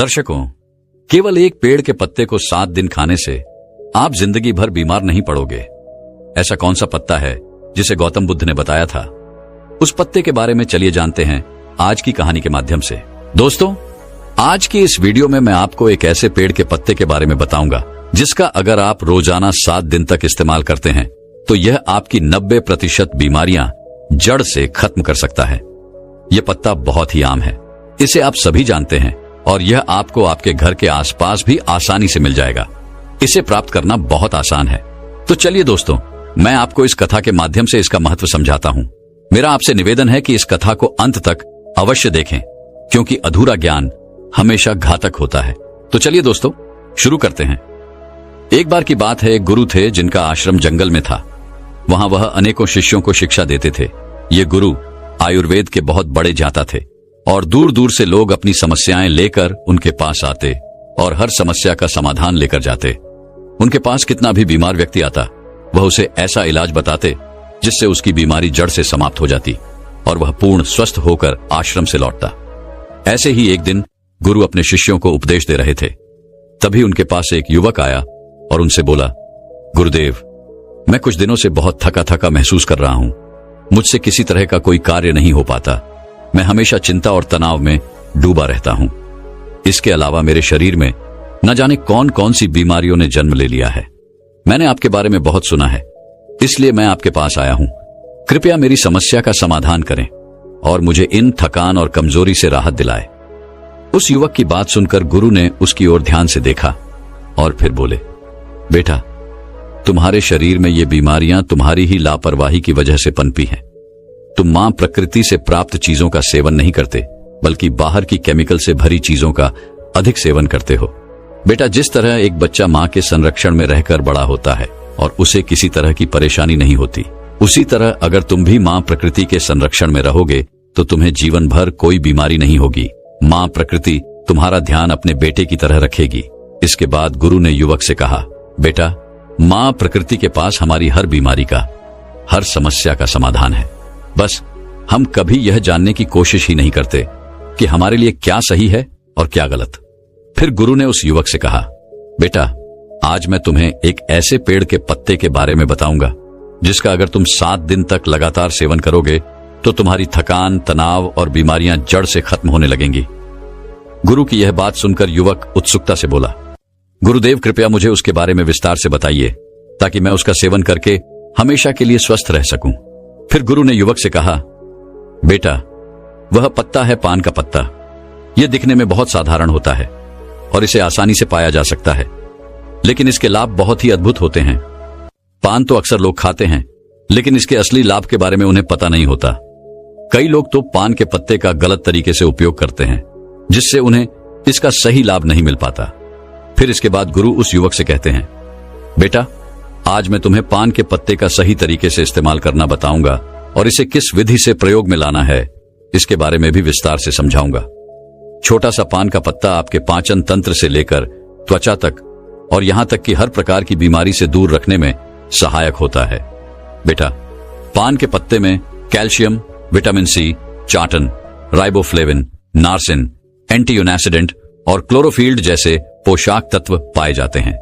दर्शकों, केवल एक पेड़ के पत्ते को 7 दिन खाने से आप जिंदगी भर बीमार नहीं पड़ोगे। ऐसा कौन सा पत्ता है जिसे गौतम बुद्ध ने बताया था? उस पत्ते के बारे में चलिए जानते हैं आज की कहानी के माध्यम से। दोस्तों, आज की इस वीडियो में मैं आपको एक ऐसे पेड़ के पत्ते के बारे में बताऊंगा जिसका अगर आप रोजाना 7 दिन तक इस्तेमाल करते हैं तो यह आपकी 90% बीमारियां जड़ से खत्म कर सकता है। यह पत्ता बहुत ही आम है, इसे आप सभी जानते हैं और यह आपको आपके घर के आसपास भी आसानी से मिल जाएगा। इसे प्राप्त करना बहुत आसान है। तो चलिए दोस्तों, मैं आपको इस कथा के माध्यम से इसका महत्व समझाता हूं। मेरा आपसे निवेदन है कि इस कथा को अंत तक अवश्य देखें, क्योंकि अधूरा ज्ञान हमेशा घातक होता है। तो चलिए दोस्तों, शुरू करते हैं। एक बार की बात है, एक गुरु थे जिनका आश्रम जंगल में था। वहां वह अनेकों शिष्यों को शिक्षा देते थे। ये गुरु आयुर्वेद के बहुत बड़े जानता थे और दूर दूर से लोग अपनी समस्याएं लेकर उनके पास आते और हर समस्या का समाधान लेकर जाते। उनके पास कितना भी बीमार व्यक्ति आता, वह उसे ऐसा इलाज बताते जिससे उसकी बीमारी जड़ से समाप्त हो जाती और वह पूर्ण स्वस्थ होकर आश्रम से लौटता। ऐसे ही एक दिन गुरु अपने शिष्यों को उपदेश दे रहे थे। तभी उनके पास एक युवक आया और उनसे बोला, गुरुदेव, मैं कुछ दिनों से बहुत थका थका महसूस कर रहा हूं। मुझसे किसी तरह का कोई कार्य नहीं हो पाता। मैं हमेशा चिंता और तनाव में डूबा रहता हूं। इसके अलावा मेरे शरीर में न जाने कौन कौन सी बीमारियों ने जन्म ले लिया है। मैंने आपके बारे में बहुत सुना है, इसलिए मैं आपके पास आया हूं। कृपया मेरी समस्या का समाधान करें और मुझे इन थकान और कमजोरी से राहत दिलाए। उस युवक की बात सुनकर गुरु ने उसकी ओर ध्यान से देखा और फिर बोले, बेटा, तुम्हारे शरीर में ये बीमारियां तुम्हारी ही लापरवाही की वजह से पनपी हैं। तुम मां प्रकृति से प्राप्त चीजों का सेवन नहीं करते, बल्कि बाहर की केमिकल से भरी चीजों का अधिक सेवन करते हो। बेटा, जिस तरह एक बच्चा मां के संरक्षण में रहकर बड़ा होता है और उसे किसी तरह की परेशानी नहीं होती, उसी तरह अगर तुम भी मां प्रकृति के संरक्षण में रहोगे तो तुम्हें जीवन भर कोई बीमारी नहीं होगी। मां प्रकृति तुम्हारा ध्यान अपने बेटे की तरह रखेगी। इसके बाद गुरु ने युवक से कहा, बेटा, मां प्रकृति के पास हमारी हर बीमारी का, हर समस्या का समाधान है। बस हम कभी यह जानने की कोशिश ही नहीं करते कि हमारे लिए क्या सही है और क्या गलत। फिर गुरु ने उस युवक से कहा, बेटा, आज मैं तुम्हें एक ऐसे पेड़ के पत्ते के बारे में बताऊंगा जिसका अगर तुम 7 दिन तक लगातार सेवन करोगे तो तुम्हारी थकान, तनाव और बीमारियां जड़ से खत्म होने लगेंगी। गुरु की यह बात सुनकर युवक उत्सुकता से बोला, गुरुदेव, कृपया मुझे उसके बारे में विस्तार से बताइए ताकि मैं उसका सेवन करके हमेशा के लिए स्वस्थ रह सकूं। फिर गुरु ने युवक से कहा, बेटा, वह पत्ता है पान का पत्ता। यह दिखने में बहुत साधारण होता है और इसे आसानी से पाया जा सकता है, लेकिन इसके लाभ बहुत ही अद्भुत होते हैं। पान तो अक्सर लोग खाते हैं, लेकिन इसके असली लाभ के बारे में उन्हें पता नहीं होता। कई लोग तो पान के पत्ते का गलत तरीके से उपयोग करते हैं, जिससे उन्हें इसका सही लाभ नहीं मिल पाता। फिर इसके बाद गुरु उस युवक से कहते हैं, बेटा, आज मैं तुम्हें पान के पत्ते का सही तरीके से इस्तेमाल करना बताऊंगा और इसे किस विधि से प्रयोग में लाना है इसके बारे में भी विस्तार से समझाऊंगा। छोटा सा पान का पत्ता आपके पाचन तंत्र से लेकर त्वचा तक और यहां तक कि हर प्रकार की बीमारी से दूर रखने में सहायक होता है। बेटा, पान के पत्ते में कैल्शियम, विटामिन सी, चाटन, राइबोफ्लेविन, नार्सिन, एंटीओक्सीडेंट और क्लोरोफिल्ड जैसे पोषक तत्व पाए जाते हैं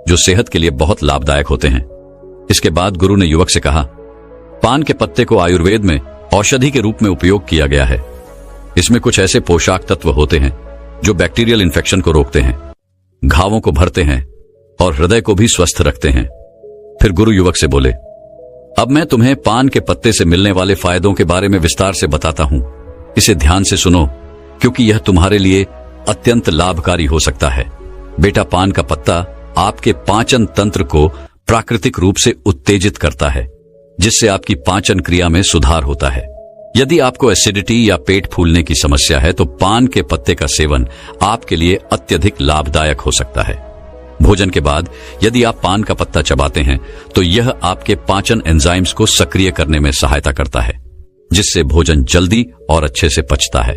जो सेहत के लिए बहुत लाभदायक होते हैं। इसके बाद गुरु ने युवक से कहा, पान के पत्ते को आयुर्वेद में औषधि के रूप में उपयोग किया गया है। इसमें कुछ ऐसे पोषक तत्व होते हैं जो बैक्टीरियल इन्फेक्शन को रोकते हैं, घावों को भरते हैं और हृदय को भी स्वस्थ रखते हैं। फिर गुरु युवक से बोले, अब मैं तुम्हें पान के पत्ते से मिलने वाले फायदों के बारे में विस्तार से बताता हूं। इसे ध्यान से सुनो, क्योंकि यह तुम्हारे लिए अत्यंत लाभकारी हो सकता है। बेटा, पान का पत्ता आपके पाचन तंत्र को प्राकृतिक रूप से उत्तेजित करता है, जिससे आपकी पाचन क्रिया में सुधार होता है। यदि आपको एसिडिटी या पेट फूलने की समस्या है तो पान के पत्ते का सेवन आपके लिए अत्यधिक लाभदायक हो सकता है। भोजन के बाद यदि आप पान का पत्ता चबाते हैं तो यह आपके पाचन एंजाइम्स को सक्रिय करने में सहायता करता है, जिससे भोजन जल्दी और अच्छे से पचता है।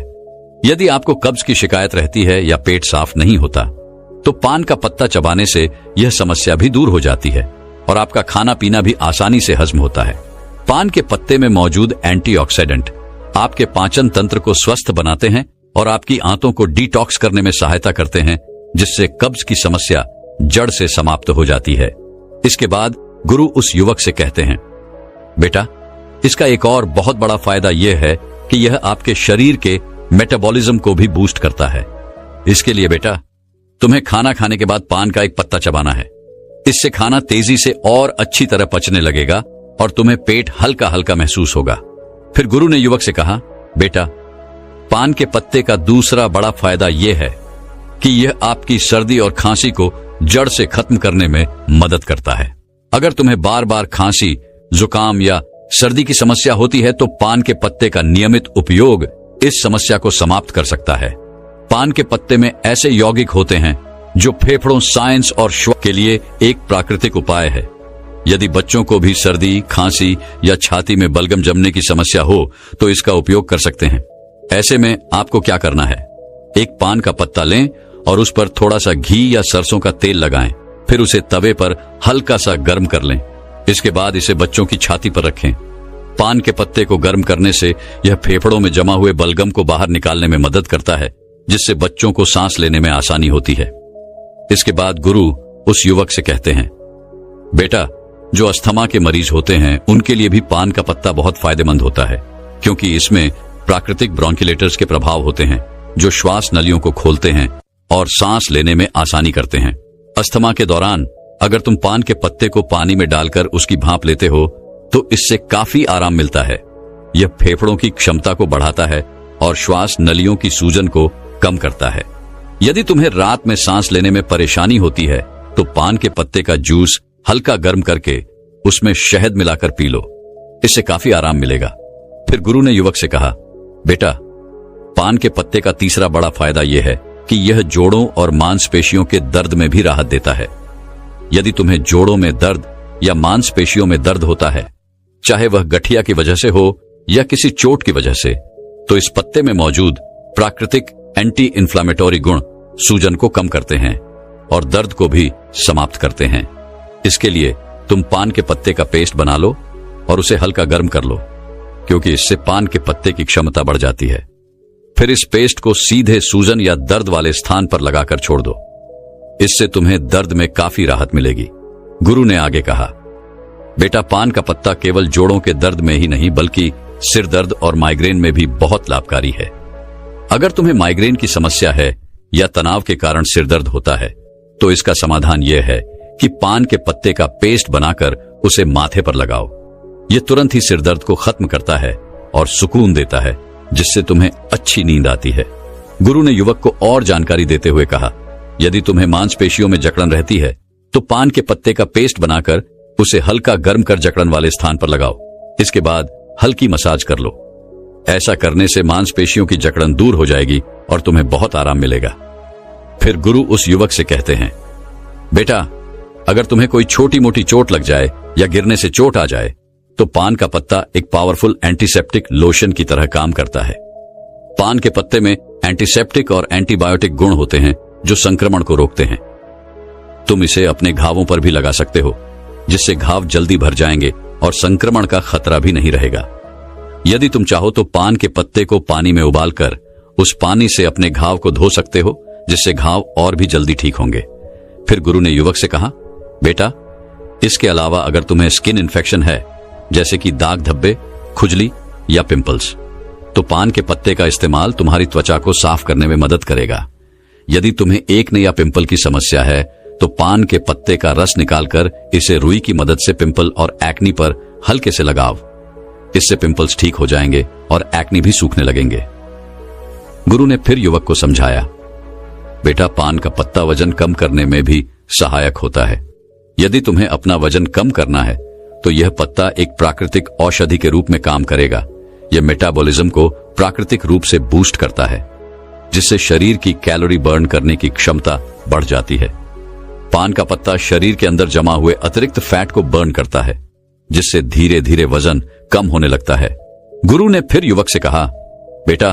यदि आपको कब्ज की शिकायत रहती है या पेट साफ नहीं होता तो पान का पत्ता चबाने से यह समस्या भी दूर हो जाती है और आपका खाना पीना भी आसानी से हजम होता है। पान के पत्ते में मौजूद एंटीऑक्सीडेंट आपके पाचन तंत्र को स्वस्थ बनाते हैं और आपकी आंतों को डिटॉक्स करने में सहायता करते हैं, जिससे कब्ज की समस्या जड़ से समाप्त हो जाती है। इसके बाद गुरु उस युवक से कहते हैं, बेटा, इसका एक और बहुत बड़ा फायदा यह है कि यह आपके शरीर के मेटाबॉलिज्म को भी बूस्ट करता है। इसके लिए बेटा, तुम्हें खाना खाने के बाद पान का एक पत्ता चबाना है। इससे खाना तेजी से और अच्छी तरह पचने लगेगा और तुम्हें पेट हल्का हल्का महसूस होगा। फिर गुरु ने युवक से कहा, बेटा, पान के पत्ते का दूसरा बड़ा फायदा यह है कि यह आपकी सर्दी और खांसी को जड़ से खत्म करने में मदद करता है। अगर तुम्हें बार बार खांसी, जुकाम या सर्दी की समस्या होती है तो पान के पत्ते का नियमित उपयोग इस समस्या को समाप्त कर सकता है। पान के पत्ते में ऐसे यौगिक होते हैं जो फेफड़ों, साइंस और श्वास के लिए एक प्राकृतिक उपाय है। यदि बच्चों को भी सर्दी, खांसी या छाती में बलगम जमने की समस्या हो तो इसका उपयोग कर सकते हैं। ऐसे में आपको क्या करना है, एक पान का पत्ता लें और उस पर थोड़ा सा घी या सरसों का तेल लगाएं, फिर उसे तवे पर हल्का सा गर्म कर लें। इसके बाद इसे बच्चों की छाती पर रखें। पान के पत्ते को गर्म करने से यह फेफड़ों में जमा हुए बलगम को बाहर निकालने में मदद करता है, जिससे बच्चों को सांस लेने में आसानी होती है। इसके बाद गुरु उस युवक से कहते हैं, बेटा, जो अस्थमा के मरीज होते हैं उनके लिए भी पान का पत्ता बहुत फायदेमंद होता है, क्योंकि इसमें प्राकृतिक ब्रोंकिलेटर्स के प्रभाव होते हैं जो श्वास नलियों को खोलते हैं और सांस लेने में आसानी करते हैं। अस्थमा के दौरान अगर तुम पान के पत्ते को पानी में डालकर उसकी भाप लेते हो तो इससे काफी आराम मिलता है। यह फेफड़ों की क्षमता को बढ़ाता है और श्वास नलियों की सूजन को कम करता है। यदि तुम्हें रात में सांस लेने में परेशानी होती है तो पान के पत्ते का जूस हल्का गर्म करके उसमें शहद मिलाकर पी लो, इससे काफी आराम मिलेगा। फिर गुरु ने युवक से कहा, बेटा, पान के पत्ते का तीसरा बड़ा फायदा यह है कि यह जोड़ों और मांसपेशियों के दर्द में भी राहत देता है। यदि तुम्हें जोड़ों में दर्द या मांसपेशियों में दर्द होता है, चाहे वह गठिया की वजह से हो या किसी चोट की वजह से, तो इस पत्ते में मौजूद प्राकृतिक एंटी इन्फ्लामेटरी गुण सूजन को कम करते हैं और दर्द को भी समाप्त करते हैं। इसके लिए तुम पान के पत्ते का पेस्ट बना लो और उसे हल्का गर्म कर लो, क्योंकि इससे पान के पत्ते की क्षमता बढ़ जाती है। फिर इस पेस्ट को सीधे सूजन या दर्द वाले स्थान पर लगाकर छोड़ दो। इससे तुम्हें दर्द में काफी राहत मिलेगी। गुरु ने आगे कहा, बेटा, पान का पत्ता केवल जोड़ों के दर्द में ही नहीं बल्कि सिर दर्द और माइग्रेन में भी बहुत लाभकारी है। अगर तुम्हें माइग्रेन की समस्या है या तनाव के कारण सिर दर्द होता है तो इसका समाधान यह है कि पान के पत्ते का पेस्ट बनाकर उसे माथे पर लगाओ। यह तुरंत ही सिर दर्द को खत्म करता है और सुकून देता है, जिससे तुम्हें अच्छी नींद आती है। गुरु ने युवक को और जानकारी देते हुए कहा, यदि तुम्हें मांसपेशियों में जकड़न रहती है तो पान के पत्ते का पेस्ट बनाकर उसे हल्का गर्म कर जकड़न वाले स्थान पर लगाओ। इसके बाद हल्की मसाज कर लो। ऐसा करने से मांसपेशियों की जकड़न दूर हो जाएगी और तुम्हें बहुत आराम मिलेगा। फिर गुरु उस युवक से कहते हैं, बेटा, अगर तुम्हें कोई छोटी मोटी चोट लग जाए या गिरने से चोट आ जाए तो पान का पत्ता एक पावरफुल एंटीसेप्टिक लोशन की तरह काम करता है। पान के पत्ते में एंटीसेप्टिक और एंटीबायोटिक गुण होते हैं जो संक्रमण को रोकते हैं। तुम इसे अपने घावों पर भी लगा सकते हो, जिससे घाव जल्दी भर जाएंगे और संक्रमण का खतरा भी नहीं रहेगा। यदि तुम चाहो तो पान के पत्ते को पानी में उबालकर उस पानी से अपने घाव को धो सकते हो, जिससे घाव और भी जल्दी ठीक होंगे। फिर गुरु ने युवक से कहा, बेटा, इसके अलावा अगर तुम्हें स्किन इन्फेक्शन है, जैसे कि दाग धब्बे, खुजली या पिंपल्स, तो पान के पत्ते का इस्तेमाल तुम्हारी त्वचा को साफ करने में मदद करेगा। यदि तुम्हें एक्ने या पिंपल की समस्या है तो पान के पत्ते का रस निकालकर इसे रुई की मदद से पिंपल और एक्नी पर हल्के से लगाओ। इससे पिंपल्स ठीक हो जाएंगे और एक्नी भी सूखने लगेंगे। गुरु ने फिर युवक को समझाया, बेटा, पान का पत्ता वजन कम करने में भी सहायक होता है। यदि तुम्हें अपना वजन कम करना है तो यह पत्ता एक प्राकृतिक औषधि के रूप में काम करेगा। यह मेटाबॉलिज्म को प्राकृतिक रूप से बूस्ट करता है, जिससे शरीर की कैलोरी बर्न करने की क्षमता बढ़ जाती है। पान का पत्ता शरीर के अंदर जमा हुए अतिरिक्त फैट को बर्न करता है, जिससे धीरे धीरे वजन कम होने लगता है। गुरु ने फिर युवक से कहा, बेटा,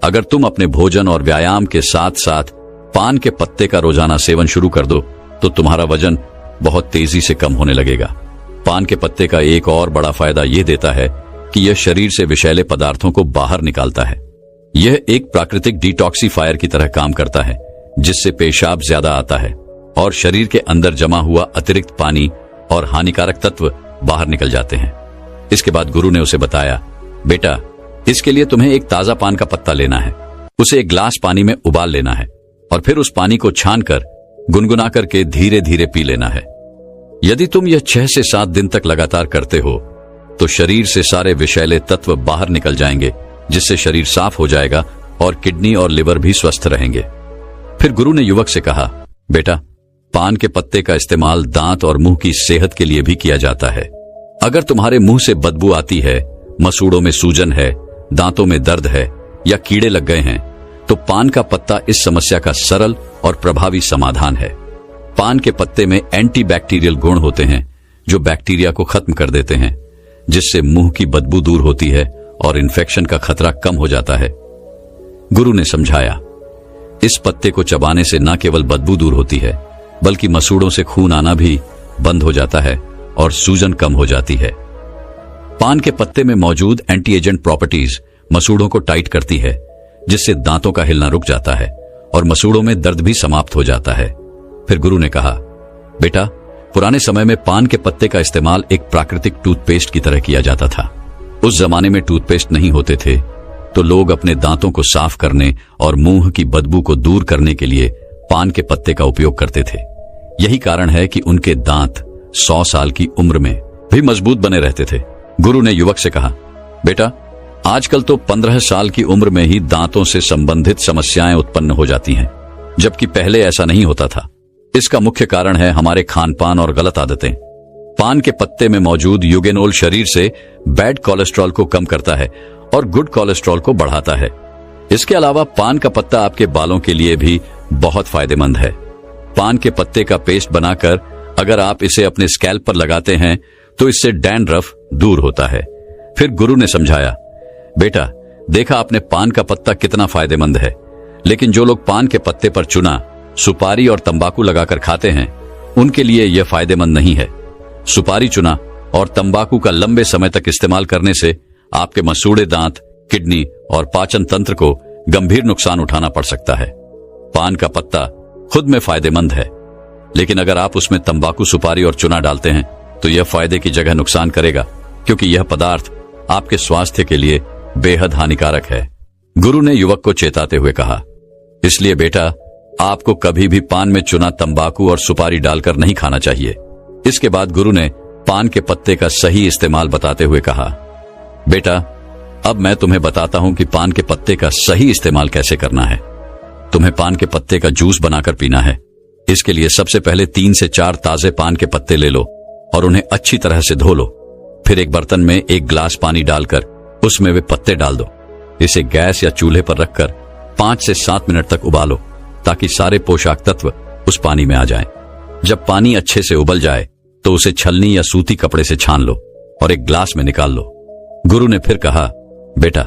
अगर तुम अपने भोजन और व्यायाम के साथ साथ पान के पत्ते का रोजाना सेवन शुरू कर दो तो तुम्हारा वजन बहुत तेजी से कम होने लगेगा। पान के पत्ते का एक और बड़ा फायदा यह देता है कि यह शरीर से विषैले पदार्थों को बाहर निकालता है। यह एक प्राकृतिक डिटॉक्सिफायर की तरह काम करता है, जिससे पेशाब ज्यादा आता है और शरीर के अंदर जमा हुआ अतिरिक्त पानी और हानिकारक तत्व बाहर निकल जाते हैं। इसके बाद गुरु ने उसे बताया, बेटा, इसके लिए तुम्हें एक ताजा पान का पत्ता लेना है, उसे एक गिलास पानी में उबाल लेना है और फिर उस पानी को छानकर गुनगुना करके धीरे धीरे पी लेना है। यदि तुम यह 6 से 7 दिन तक लगातार करते हो तो शरीर से सारे विषैले तत्व बाहर निकल जाएंगे, जिससे शरीर साफ हो जाएगा और किडनी और लिवर भी स्वस्थ रहेंगे। फिर गुरु ने युवक से कहा, बेटा, पान के पत्ते का इस्तेमाल दांत और मुंह की सेहत के लिए भी किया जाता है। अगर तुम्हारे मुंह से बदबू आती है, मसूड़ों में सूजन है, दांतों में दर्द है या कीड़े लग गए हैं, तो पान का पत्ता इस समस्या का सरल और प्रभावी समाधान है। पान के पत्ते में एंटीबैक्टीरियल गुण होते हैं जो बैक्टीरिया को खत्म कर देते हैं, जिससे मुंह की बदबू दूर होती है और इन्फेक्शन का खतरा कम हो जाता है। गुरु ने समझाया, इस पत्ते को चबाने से न केवल बदबू दूर होती है, बल्कि मसूड़ों से खून आना भी बंद हो जाता है और सूजन कम हो जाती है। पान के पत्ते में मौजूद एंटी एजेंट प्रॉपर्टीज मसूड़ों को टाइट करती है, जिससे दांतों का हिलना रुक जाता है और मसूड़ों में दर्द भी समाप्त हो जाता है। फिर गुरु ने कहा, बेटा, पुराने समय में पान के पत्ते का इस्तेमाल एक प्राकृतिक टूथपेस्ट की तरह किया जाता था। उस जमाने में टूथपेस्ट नहीं होते थे, तो लोग अपने दांतों को साफ करने और मुंह की बदबू को दूर करने के लिए पान के पत्ते का उपयोग करते थे। यही कारण है कि उनके दांत 100 साल की उम्र में भी मजबूत बने रहते थे। गुरु ने युवक से कहा, बेटा, आजकल तो 15 साल की उम्र में ही दांतों से संबंधित समस्याएं उत्पन्न हो जाती हैं, जबकि पहले ऐसा नहीं होता था। इसका मुख्य कारण है हमारे खान पान और गलत आदतें। पान के पत्ते में मौजूद यूगेनोल शरीर से बैड कोलेस्ट्रॉल को कम करता है और गुड कोलेस्ट्रॉल को बढ़ाता है। इसके अलावा पान का पत्ता आपके बालों के लिए भी बहुत फायदेमंद है। पान के पत्ते का पेस्ट बनाकर अगर आप इसे अपने स्कैल्प पर लगाते हैं तो इससे डैंड्रफ दूर होता है। फिर गुरु ने समझाया, बेटा, देखा आपने पान का पत्ता कितना फायदेमंद है, लेकिन जो लोग पान के पत्ते पर चूना, सुपारी और तंबाकू लगाकर खाते हैं, उनके लिए यह फायदेमंद नहीं है। सुपारी, चूना और तंबाकू का लंबे समय तक इस्तेमाल करने से आपके मसूड़े दांत, किडनी और पाचन तंत्र को गंभीर नुकसान उठाना पड़ सकता है। पान का पत्ता खुद में फायदेमंद है, लेकिन अगर आप उसमें तंबाकू, सुपारी और चूना डालते हैं तो यह फायदे की जगह नुकसान करेगा, क्योंकि यह पदार्थ आपके स्वास्थ्य के लिए बेहद हानिकारक है। गुरु ने युवक को चेताते हुए कहा, इसलिए बेटा, आपको कभी भी पान में चूना, तंबाकू और सुपारी डालकर नहीं खाना चाहिए। इसके बाद गुरु ने पान के पत्ते का सही इस्तेमाल बताते हुए कहा, बेटा, अब मैं तुम्हें बताता हूं कि पान के पत्ते का सही इस्तेमाल कैसे करना है। तुम्हें पान के पत्ते का जूस बनाकर पीना है। इसके लिए सबसे पहले 3 से 4 ताजे पान के पत्ते ले लो और उन्हें अच्छी तरह से धो लो। फिर एक बर्तन में 1 गिलास पानी डालकर उसमें वे पत्ते डाल दो। इसे गैस या चूल्हे पर रखकर 5 से 7 मिनट तक उबालो, ताकि सारे पोषक तत्व उस पानी में आ जाएं। जब पानी अच्छे से उबल जाए तो उसे छलनी या सूती कपड़े से छान लो और एक ग्लास में निकाल लो। गुरु ने फिर कहा, बेटा,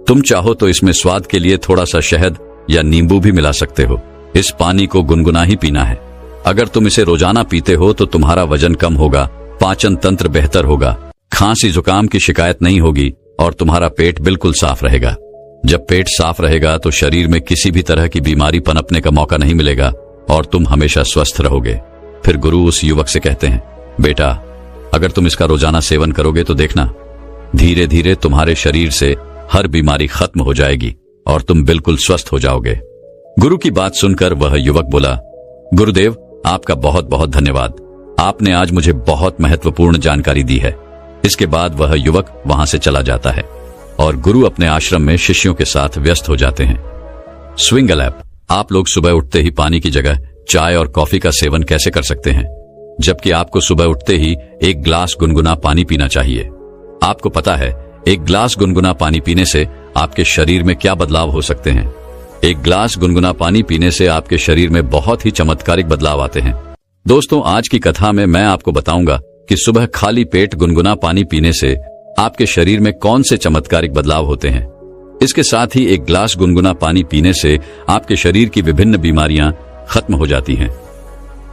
तुम चाहो तो इसमें स्वाद के लिए थोड़ा सा शहद या नींबू भी मिला सकते हो। इस पानी को गुनगुना ही पीना है। अगर तुम इसे रोजाना पीते हो तो तुम्हारा वजन कम होगा, पाचन तंत्र बेहतर होगा, खांसी जुकाम की शिकायत नहीं होगी और तुम्हारा पेट बिल्कुल साफ रहेगा। जब पेट साफ रहेगा तो शरीर में किसी भी तरह की बीमारी पनपने का मौका नहीं मिलेगा और तुम हमेशा स्वस्थ रहोगे। फिर गुरु उस युवक से कहते हैं, बेटा, अगर तुम इसका रोजाना सेवन करोगे तो देखना, धीरे धीरे तुम्हारे शरीर से हर बीमारी खत्म हो जाएगी और तुम बिल्कुल स्वस्थ हो जाओगे। गुरु की बात सुनकर वह युवक बोला, गुरुदेव, आपका बहुत बहुत धन्यवाद। आपने आज मुझे बहुत महत्वपूर्ण जानकारी दी है। इसके बाद वह युवक वहां से चला जाता है और गुरु अपने आश्रम में शिष्यों के साथ व्यस्त हो जाते हैं। स्विंगल ऐप, आप लोग सुबह उठते ही पानी की जगह चाय और कॉफी का सेवन कैसे कर सकते हैं, जबकि आपको सुबह उठते ही 1 गिलास गुनगुना पानी पीना चाहिए। आपको पता है 1 गिलास गुनगुना पानी पीने से आपके शरीर में क्या बदलाव हो सकते हैं। 1 गिलास गुनगुना पानी पीने से आपके शरीर में बहुत ही चमत्कारिक बदलाव आते हैं। दोस्तों, आज की कथा में मैं आपको बताऊंगा कि सुबह खाली पेट गुनगुना पानी पीने से आपके शरीर में कौन से चमत्कारिक बदलाव होते हैं। इसके साथ ही 1 गिलास गुनगुना पानी पीने से आपके शरीर की विभिन्न बीमारियां खत्म हो जाती हैं।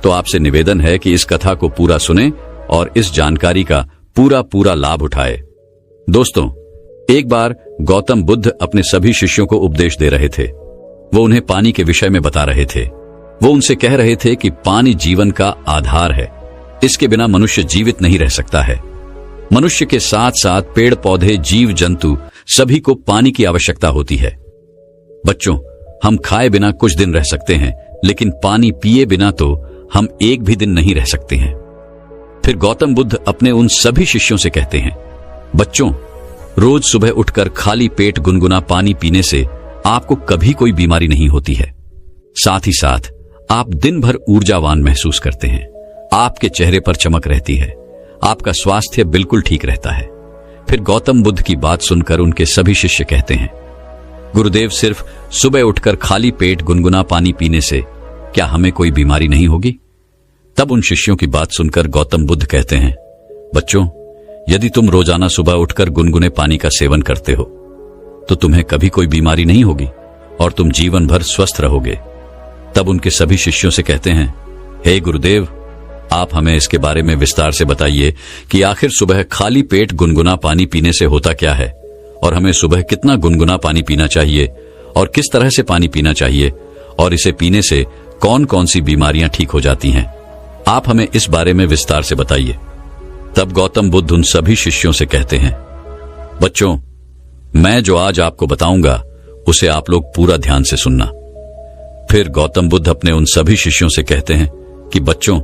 तो आपसे निवेदन है कि इस कथा को पूरा सुनें और इस जानकारी का पूरा लाभ उठाएं। दोस्तों, एक बार गौतम बुद्ध अपने सभी शिष्यों को उपदेश दे रहे थे। वो उन्हें पानी के विषय में बता रहे थे। वो उनसे कह रहे थे कि पानी जीवन का आधार है। इसके बिना मनुष्य जीवित नहीं रह सकता है। मनुष्य के साथ साथ पेड़ पौधे, जीव जंतु सभी को पानी की आवश्यकता होती है। बच्चों, हम खाए बिना कुछ दिन रह सकते हैं, लेकिन पानी पिए बिना तो हम एक भी दिन नहीं रह सकते हैं। फिर गौतम बुद्ध अपने उन सभी शिष्यों से कहते हैं, बच्चों, रोज सुबह उठकर खाली पेट गुनगुना पानी पीने से आपको कभी कोई बीमारी नहीं होती है। साथ ही साथ आप दिन भर ऊर्जावान महसूस करते हैं। आपके चेहरे पर चमक रहती है। आपका स्वास्थ्य बिल्कुल ठीक रहता है। फिर गौतम बुद्ध की बात सुनकर उनके सभी शिष्य कहते हैं, गुरुदेव, सिर्फ सुबह उठकर खाली पेट गुनगुना पानी पीने से क्या हमें कोई बीमारी नहीं होगी? तब उन शिष्यों की बात सुनकर गौतम बुद्ध कहते हैं, बच्चों, यदि तुम रोजाना सुबह उठकर गुनगुने पानी का सेवन करते हो तो तुम्हें कभी कोई बीमारी नहीं होगी और तुम जीवन भर स्वस्थ रहोगे। तब उनके सभी शिष्यों से कहते हैं, हे गुरुदेव, आप हमें इसके बारे में विस्तार से बताइए कि आखिर सुबह खाली पेट गुनगुना पानी पीने से होता क्या है और हमें सुबह कितना गुनगुना पानी पीना चाहिए और किस तरह से पानी पीना चाहिए और इसे पीने से कौन कौन सी बीमारियां ठीक हो जाती हैं। आप हमें इस बारे में विस्तार से बताइए। तब गौतम बुद्ध उन सभी शिष्यों से कहते हैं, बच्चों, मैं जो आज आपको बताऊंगा उसे आप लोग पूरा ध्यान से सुनना। फिर गौतम बुद्ध अपने उन सभी शिष्यों से कहते हैं कि बच्चों,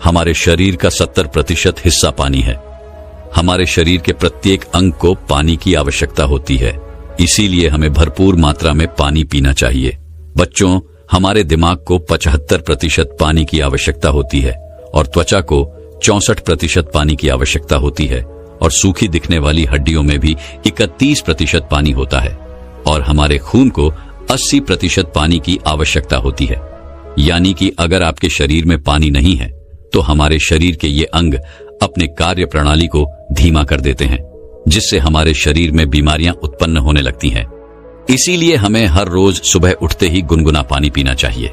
हमारे शरीर का 70% हिस्सा पानी है। हमारे शरीर के प्रत्येक अंग को पानी की आवश्यकता होती है, इसीलिए हमें भरपूर मात्रा में पानी पीना चाहिए। बच्चों, हमारे दिमाग को 75% पानी की आवश्यकता होती है और त्वचा को 64% पानी की आवश्यकता होती है और सूखी दिखने वाली हड्डियों में भी 31% पानी होता है और हमारे खून को 80% पानी की आवश्यकता होती है। यानी कि अगर आपके शरीर में पानी नहीं है तो हमारे शरीर के ये अंग अपने कार्य प्रणाली को धीमा कर देते हैं, जिससे हमारे शरीर में बीमारियां उत्पन्न होने लगती हैं। इसीलिए हमें हर रोज सुबह उठते ही गुनगुना पानी पीना चाहिए।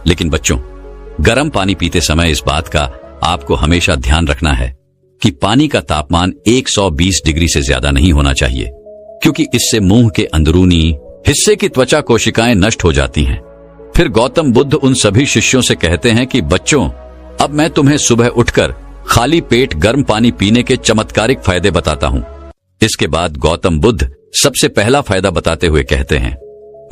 लेकिन बच्चों, गर्म पानी पीते समय इस बात का आपको हमेशा ध्यान रखना है कि पानी का तापमान 120 डिग्री से ज्यादा नहीं होना चाहिए, क्योंकि इससे मुंह के अंदरूनी हिस्से की त्वचा कोशिकाएं नष्ट हो जाती हैं। फिर गौतम बुद्ध उन सभी शिष्यों से कहते हैं कि बच्चों, अब मैं तुम्हें सुबह उठकर खाली पेट गर्म पानी पीने के चमत्कारिक फायदे बताता हूँ। इसके बाद गौतम बुद्ध सबसे पहला फायदा बताते हुए कहते हैं,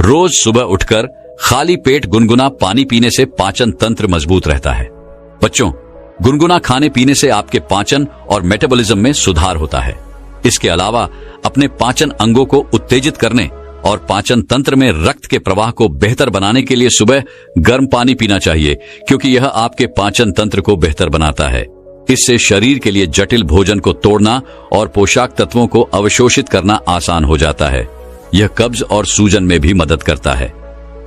रोज सुबह उठकर खाली पेट गुनगुना पानी पीने से पाचन तंत्र मजबूत रहता है। बच्चों, गुनगुना खाने पीने से आपके पाचन और मेटाबॉलिज्म में सुधार होता है। इसके अलावा अपने पाचन अंगों को उत्तेजित करने और पाचन तंत्र में रक्त के प्रवाह को बेहतर बनाने के लिए सुबह गर्म पानी पीना चाहिए, क्योंकि यह आपके पाचन तंत्र को बेहतर बनाता है। इससे शरीर के लिए जटिल भोजन को तोड़ना और पोषक तत्वों को अवशोषित करना आसान हो जाता है। यह कब्ज और सूजन में भी मदद करता है।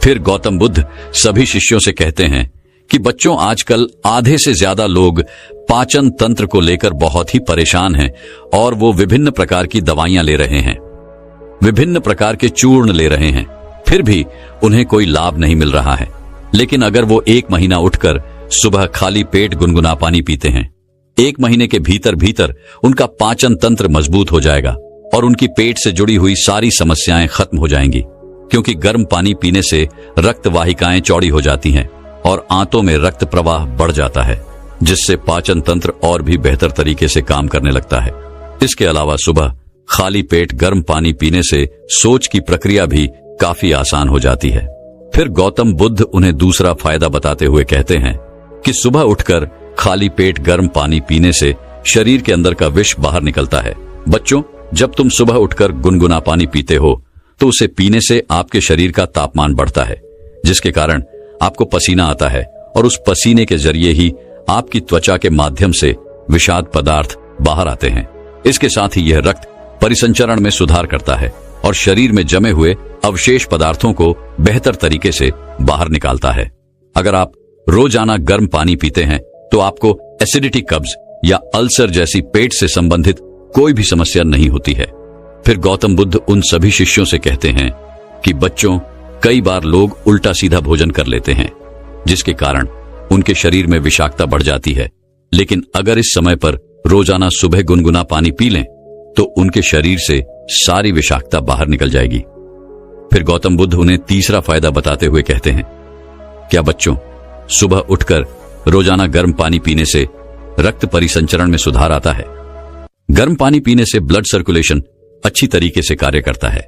फिर गौतम बुद्ध सभी शिष्यों से कहते हैं कि बच्चों, आजकल आधे से ज्यादा लोग पाचन तंत्र को लेकर बहुत ही परेशान हैं और वो विभिन्न प्रकार की दवाइयां ले रहे हैं, विभिन्न प्रकार के चूर्ण ले रहे हैं, फिर भी उन्हें कोई लाभ नहीं मिल रहा है। लेकिन अगर वो 1 महीना उठकर सुबह खाली पेट गुनगुना पानी पीते हैं, 1 महीने के भीतर भीतर उनका पाचन तंत्र मजबूत हो जाएगा और उनकी पेट से जुड़ी हुई सारी समस्याएं खत्म हो जाएंगी, क्योंकि गर्म पानी पीने से रक्त वाहिकाएं चौड़ी हो जाती हैं और आंतों में रक्त प्रवाह बढ़ जाता है, जिससे पाचन तंत्र और भी बेहतर तरीके से काम करने लगता है। इसके अलावा सुबह खाली पेट गर्म पानी पीने से सोच की प्रक्रिया भी काफी आसान हो जाती है। फिर गौतम बुद्ध उन्हें दूसरा फायदा बताते हुए कहते हैं कि सुबह उठकर खाली पेट गर्म पानी पीने से शरीर के अंदर का विष बाहर निकलता है। बच्चों, जब तुम सुबह उठकर गुनगुना पानी पीते हो तो उसे पीने से आपके शरीर का तापमान बढ़ता है, जिसके कारण आपको पसीना आता है और उस पसीने के जरिए ही आपकी त्वचा के माध्यम से विषाक्त पदार्थ बाहर आते हैं। इसके साथ ही यह रक्त परिसंचरण में सुधार करता है और शरीर में जमे हुए अवशेष पदार्थों को बेहतर तरीके से बाहर निकालता है। अगर आप रोजाना गर्म पानी पीते हैं तो आपको एसिडिटी, कब्ज या अल्सर जैसी पेट से संबंधित कोई भी समस्या नहीं होती है। फिर गौतम बुद्ध उन सभी शिष्यों से कहते हैं कि बच्चों, कई बार लोग उल्टा सीधा भोजन कर लेते हैं, जिसके कारण उनके शरीर में विषाक्तता बढ़ जाती है। लेकिन अगर इस समय पर रोजाना सुबह गुनगुना पानी पी लें तो उनके शरीर से सारी विषाक्तता बाहर निकल जाएगी। फिर गौतम बुद्ध उन्हें तीसरा फायदा बताते हुए कहते हैं, क्या बच्चों, सुबह उठकर रोजाना गर्म पानी पीने से रक्त परिसंचरण में सुधार आता है। गर्म पानी पीने से ब्लड सर्कुलेशन अच्छी तरीके से कार्य करता है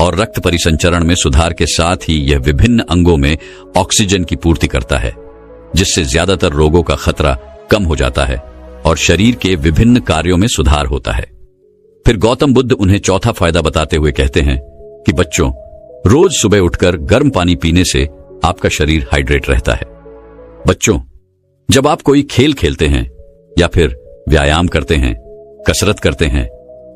और रक्त परिसंचरण में सुधार के साथ ही यह विभिन्न अंगों में ऑक्सीजन की पूर्ति करता है, जिससे ज्यादातर रोगों का खतरा कम हो जाता है और शरीर के विभिन्न कार्यों में सुधार होता है। फिर गौतम बुद्ध उन्हें चौथा फायदा बताते हुए कहते हैं कि बच्चों, रोज सुबह उठकर गर्म पानी पीने से आपका शरीर हाइड्रेट रहता है। बच्चों, जब आप कोई खेल खेलते हैं या फिर व्यायाम करते हैं, कसरत करते हैं,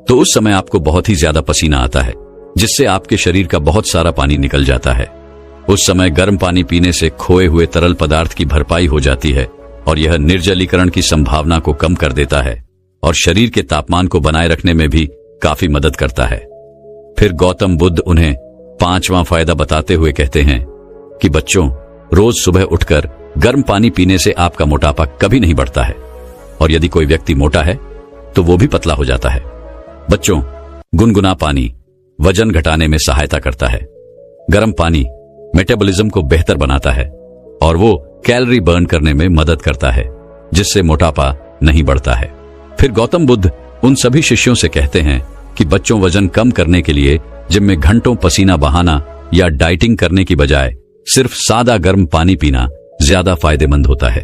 तो उस समय आपको बहुत ही ज्यादा पसीना आता है, जिससे आपके शरीर का बहुत सारा पानी निकल जाता है। उस समय गर्म पानी पीने से खोए हुए तरल पदार्थ की भरपाई हो जाती है और यह निर्जलीकरण की संभावना को कम कर देता है और शरीर के तापमान को बनाए रखने में भी काफी मदद करता है। फिर गौतम बुद्ध उन्हें पांचवां फायदा बताते हुए कहते हैं कि बच्चों, रोज सुबह उठकर गर्म पानी पीने से आपका मोटापा कभी नहीं बढ़ता है और यदि कोई व्यक्ति मोटा है तो वो भी पतला हो जाता है। बच्चों, गुनगुना पानी वजन घटाने में सहायता करता है। गर्म पानी मेटाबॉलिज्म को बेहतर बनाता है और वो कैलोरी बर्न करने में मदद करता है, जिससे मोटापा नहीं बढ़ता है। फिर गौतम बुद्ध उन सभी शिष्यों से कहते हैं कि बच्चों, वजन कम करने के लिए जिम में घंटों पसीना बहाना या डाइटिंग करने की बजाय सिर्फ सादा गर्म पानी पीना ज्यादा फायदेमंद होता है।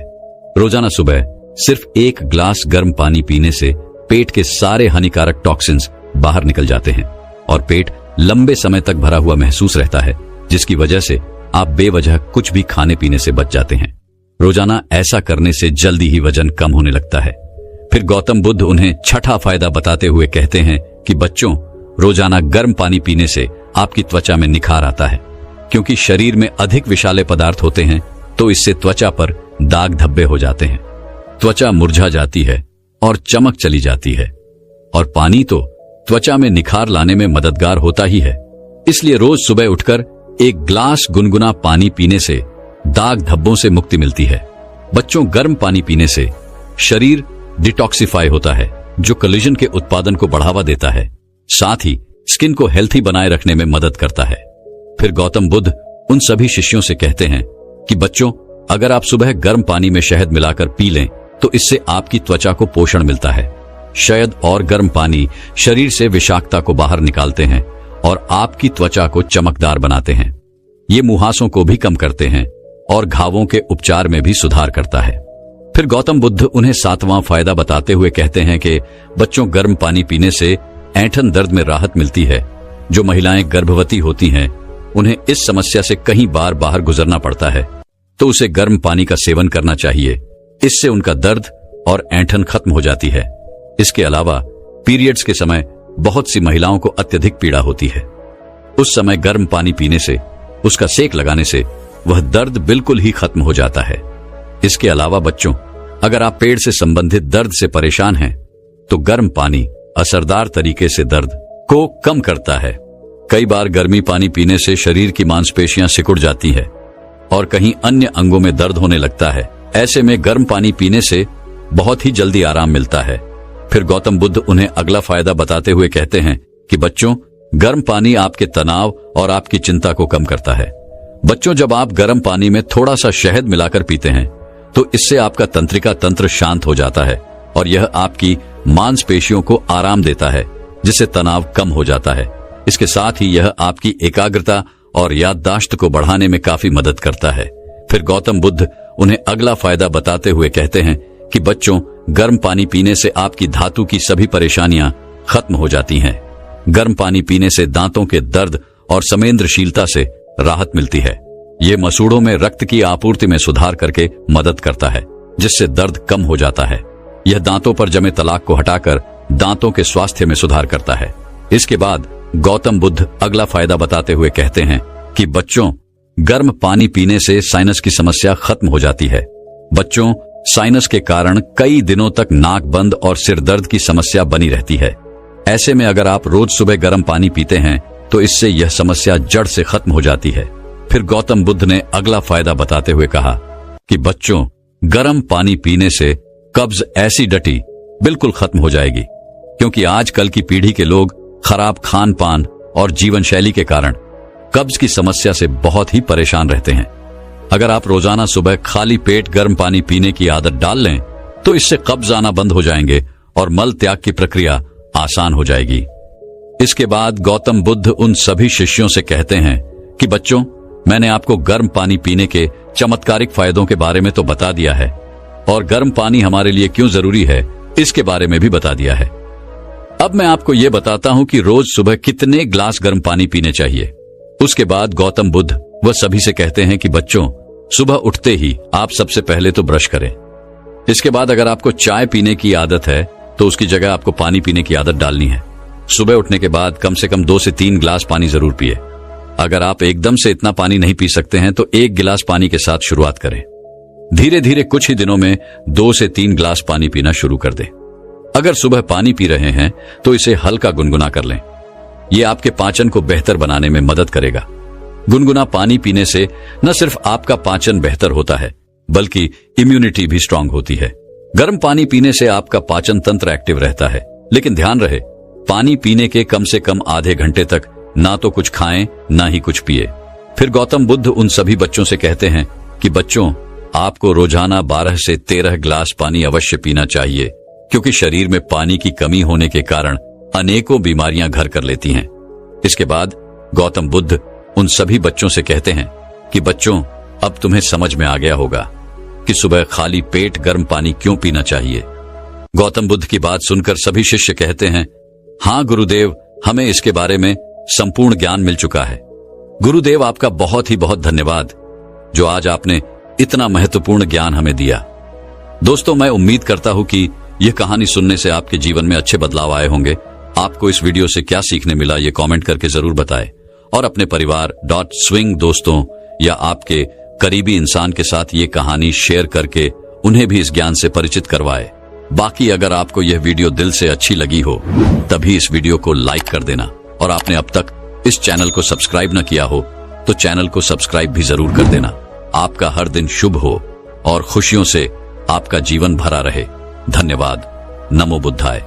रोजाना सुबह सिर्फ 1 ग्लास गर्म पानी पीने से पेट के सारे हानिकारक टॉक्सिन्स बाहर निकल जाते हैं और पेट लंबे समय तक भरा हुआ महसूस रहता है, जिसकी वजह से आप बेवजह कुछ भी खाने पीने से बच जाते हैं। रोजाना ऐसा करने से जल्दी ही वजन कम होने लगता है। फिर गौतम बुद्ध उन्हें छठा फायदा बताते हुए कहते हैं कि बच्चों, रोजाना गर्म पानी पीने से आपकी त्वचा में निखार आता है, क्योंकि शरीर में अधिक विषैले पदार्थ होते हैं तो इससे त्वचा पर दाग धब्बे हो जाते हैं, त्वचा मुरझा जाती है और चमक चली जाती है। और पानी तो त्वचा में निखार लाने में मददगार होता ही है। इसलिए रोज सुबह उठकर 1 ग्लास गुनगुना पानी पीने से दाग धब्बों से मुक्ति मिलती है। बच्चों, गर्म पानी पीने से शरीर डिटॉक्सिफाई होता है, जो कोलेजन के उत्पादन को बढ़ावा देता है, साथ ही स्किन को हेल्थी बनाए रखने में मदद करता है। फिर गौतम बुद्ध उन सभी शिष्यों से कहते हैं कि बच्चों, अगर आप सुबह गर्म पानी में शहद मिलाकर पी लें तो इससे आपकी त्वचा को पोषण मिलता है। शहद और गर्म पानी शरीर से विषाक्तता को बाहर निकालते हैं और आपकी त्वचा को चमकदार बनाते हैं। ये मुहासों को भी कम करते हैं और घावों के उपचार में भी सुधार करता है। फिर गौतम बुद्ध उन्हें 7वां फायदा बताते हुए कहते हैं कि बच्चों, गर्म पानी पीने से ऐंठन दर्द में राहत मिलती है। जो महिलाएं गर्भवती होती हैं, उन्हें इस समस्या से कई बार बाहर गुजरना पड़ता है, तो उसे गर्म पानी का सेवन करना चाहिए। इससे उनका दर्द और ऐंठन खत्म हो जाती है। इसके अलावा पीरियड्स के समय बहुत सी महिलाओं को अत्यधिक पीड़ा होती है। उस समय गर्म पानी पीने से, उसका सेक लगाने से वह दर्द बिल्कुल ही खत्म हो जाता है। इसके अलावा बच्चों, अगर आप पेट से संबंधित दर्द से परेशान हैं, तो गर्म पानी असरदार तरीके से दर्द को कम करता है। कई बार गर्मी पानी पीने से शरीर की मांसपेशियां सिकुड़ जाती है और कहीं अन्य अंगों में दर्द होने लगता है। ऐसे में गर्म पानी पीने से बहुत ही जल्दी आराम मिलता है। फिर गौतम बुद्ध उन्हें अगला फायदा बताते हुए कहते हैं कि बच्चों, गर्म पानी आपके तनाव और आपकी चिंता को कम करता है। बच्चों, जब आप गर्म पानी में थोड़ा सा शहद मिलाकर पीते हैं तो इससे आपका तंत्रिका तंत्र शांत हो जाता है और यह आपकी मांसपेशियों को आराम देता है, जिससे तनाव कम हो जाता है। इसके साथ ही यह आपकी एकाग्रता और याददाश्त को बढ़ाने में काफी मदद करता है। फिर गौतम बुद्ध उन्हें अगला फायदा बताते हुए कहते हैं कि बच्चों, गर्म पानी पीने से आपकी धातु की सभी परेशानियां खत्म हो जाती हैं। गर्म पानी पीने से दांतों के दर्द और संवेदनशीलता से राहत मिलती है। ये मसूड़ों में रक्त की आपूर्ति में सुधार करके मदद करता है, जिससे दर्द कम हो जाता है। यह दांतों पर जमे तलाक को हटाकर दांतों के स्वास्थ्य में सुधार करता है। इसके बाद गौतम बुद्ध अगला फायदा बताते हुए कहते हैं कि बच्चों, गर्म पानी पीने से साइनस की समस्या खत्म हो जाती है। बच्चों, साइनस के कारण कई दिनों तक नाक बंद और सिर दर्द की समस्या बनी रहती है। ऐसे में अगर आप रोज सुबह गर्म पानी पीते हैं तो इससे यह समस्या जड़ से खत्म हो जाती है। फिर गौतम बुद्ध ने अगला फायदा बताते हुए कहा कि बच्चों, गर्म पानी पीने से कब्ज, एसिडिटी बिल्कुल खत्म हो जाएगी। क्योंकि आजकल की पीढ़ी के लोग खराब खान पान और जीवन शैली के कारण कब्ज की समस्या से बहुत ही परेशान रहते हैं। अगर आप रोजाना सुबह खाली पेट गर्म पानी पीने की आदत डाल लें तो इससे कब्ज आना बंद हो जाएंगे और मल त्याग की प्रक्रिया आसान हो जाएगी। इसके बाद गौतम बुद्ध उन सभी शिष्यों से कहते हैं कि बच्चों, मैंने आपको गर्म पानी पीने के चमत्कारिक फायदों के बारे में तो बता दिया है और गर्म पानी हमारे लिए क्यों जरूरी है इसके बारे में भी बता दिया है। अब मैं आपको यह बताता हूं कि रोज सुबह कितने ग्लास गर्म पानी पीने चाहिए। उसके बाद गौतम बुद्ध वह सभी से कहते हैं कि बच्चों, सुबह उठते ही आप सबसे पहले तो ब्रश करें। इसके बाद अगर आपको चाय पीने की आदत है तो उसकी जगह आपको पानी पीने की आदत डालनी है। सुबह उठने के बाद कम से कम 2 से 3 गिलास पानी जरूर पिए। अगर आप एकदम से इतना पानी नहीं पी सकते हैं तो 1 गिलास पानी के साथ शुरुआत करें। धीरे धीरे कुछ ही दिनों में 2 से 3 गिलास पानी पीना शुरू कर दें। अगर सुबह पानी पी रहे हैं तो इसे हल्का गुनगुना कर लें। यह आपके पाचन को बेहतर बनाने में मदद करेगा। गुनगुना पानी पीने से न सिर्फ आपका पाचन बेहतर होता है बल्कि इम्यूनिटी भी स्ट्रांग होती है। गर्म पानी पीने से आपका पाचन तंत्र एक्टिव रहता है, लेकिन ध्यान रहे पानी पीने के कम से कम आधे घंटे तक ना तो कुछ खाएं ना ही कुछ पिए। फिर गौतम बुद्ध उन सभी बच्चों से कहते हैं कि बच्चों, आपको रोजाना 12 से 13 गिलास पानी अवश्य पीना चाहिए, क्योंकि शरीर में पानी की कमी होने के कारण अनेकों बीमारियां घर कर लेती हैं। इसके बाद गौतम बुद्ध उन सभी बच्चों से कहते हैं कि बच्चों, अब तुम्हें समझ में आ गया होगा कि सुबह खाली पेट गर्म पानी क्यों पीना चाहिए। गौतम बुद्ध की बात सुनकर सभी शिष्य कहते हैं, हाँ गुरुदेव, हमें इसके बारे में संपूर्ण ज्ञान मिल चुका है। गुरुदेव, आपका बहुत ही बहुत धन्यवाद जो आज आपने इतना महत्वपूर्ण ज्ञान हमें दिया। दोस्तों, मैं उम्मीद करता हूं कि यह कहानी सुनने से आपके जीवन में अच्छे बदलाव आए होंगे। आपको इस वीडियो से क्या सीखने मिला ये कमेंट करके जरूर बताएं और अपने परिवार .swing दोस्तों या आपके करीबी इंसान के साथ ये कहानी शेयर करके उन्हें भी इस ज्ञान से परिचित करवाएं। बाकी अगर आपको यह वीडियो दिल से अच्छी लगी हो तभी इस वीडियो को लाइक कर देना और आपने अब तक इस चैनल को सब्सक्राइब न किया हो तो चैनल को सब्सक्राइब भी जरूर कर देना। आपका हर दिन शुभ हो और खुशियों से आपका जीवन भरा रहे। धन्यवाद। नमो बुद्धाय।